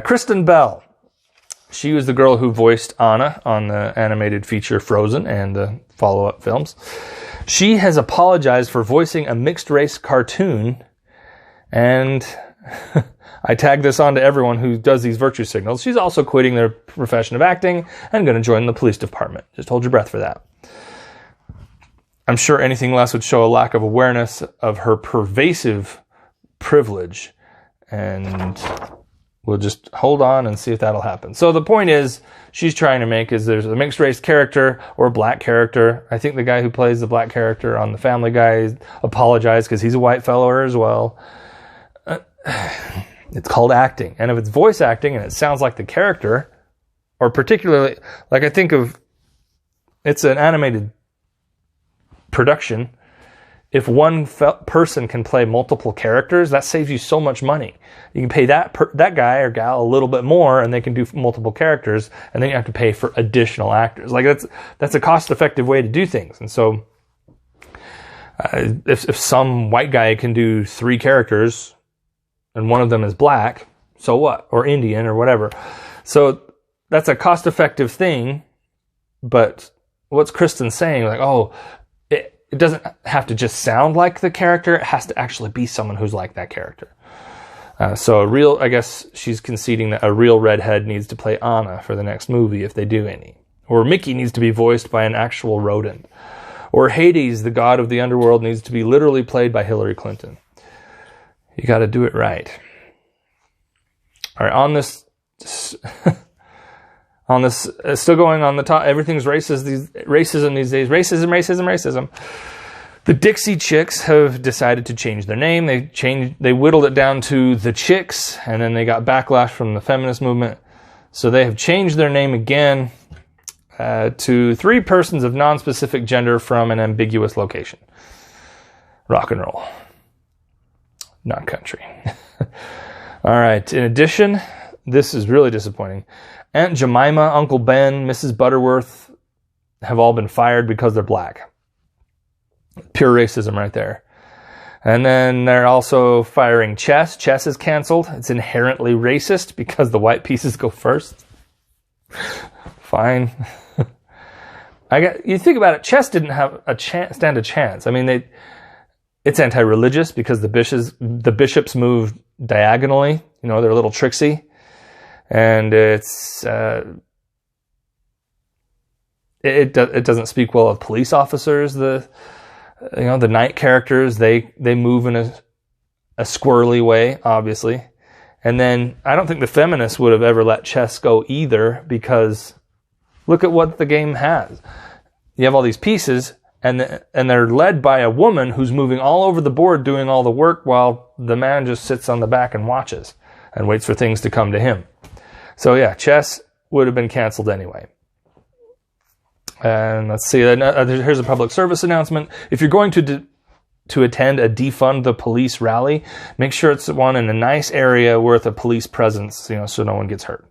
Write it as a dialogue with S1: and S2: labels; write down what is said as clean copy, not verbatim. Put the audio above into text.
S1: Kristen Bell. She was the girl who voiced Anna on the animated feature Frozen and the follow-up films. She has apologized for voicing a mixed-race cartoon, and I tag this on to everyone who does these virtue signals. She's also quitting their profession of acting and going to join the police department. Just hold your breath for that. I'm sure anything less would show a lack of awareness of her pervasive privilege, and we'll just hold on and see if that'll happen. So the point is, she's trying to make is there's a mixed race character or a black character. I think the guy who plays the black character on the Family Guy apologized because he's a white fellow as well. It's called acting. And if it's voice acting and it sounds like the character, or particularly, like I think of, it's an animated production. If one person can play multiple characters, that saves you so much money. You can pay that guy or gal a little bit more, and they can do multiple characters, and then you have to pay for additional actors. Like that's a cost-effective way to do things. And so, if some white guy can do 3 characters, and one of them is black, so what? Or Indian or whatever. So that's a cost-effective thing. But what's Kristen saying? Like, oh, it doesn't have to just sound like the character. It has to actually be someone who's like that character. So I guess she's conceding that a real redhead needs to play Anna for the next movie if they do any. Or Mickey needs to be voiced by an actual rodent. Or Hades, the god of the underworld, needs to be literally played by Hillary Clinton. You got to do it right. All right, on this, still going on the top, everything's racism these days. Racism. The Dixie Chicks have decided to change their name. They whittled it down to the Chicks, and then they got backlash from the feminist movement. So they have changed their name again to 3 persons of non-specific gender from an ambiguous location. Rock and roll. Not country. All right. In addition, this is really disappointing. Aunt Jemima, Uncle Ben, Mrs. Butterworth have all been fired because they're black. Pure racism right there. And then they're also firing Chess. Chess is canceled. It's inherently racist because the white pieces go first. Fine. You think about it, Chess didn't have stand a chance. I mean, it's anti-religious because the bishops move diagonally. You know, they're a little tricksy. And it doesn't speak well of police officers. The night characters, they move in a squirrely way, obviously. And then I don't think the feminists would have ever let Chess go either, because look at what the game has. You have all these pieces, and they're led by a woman who's moving all over the board doing all the work while the man just sits on the back and watches and waits for things to come to him. So yeah, Chess would have been canceled anyway. And let's see, here's a public service announcement. If you're going to attend a defund the police rally, make sure it's one in a nice area with a police presence, so no one gets hurt.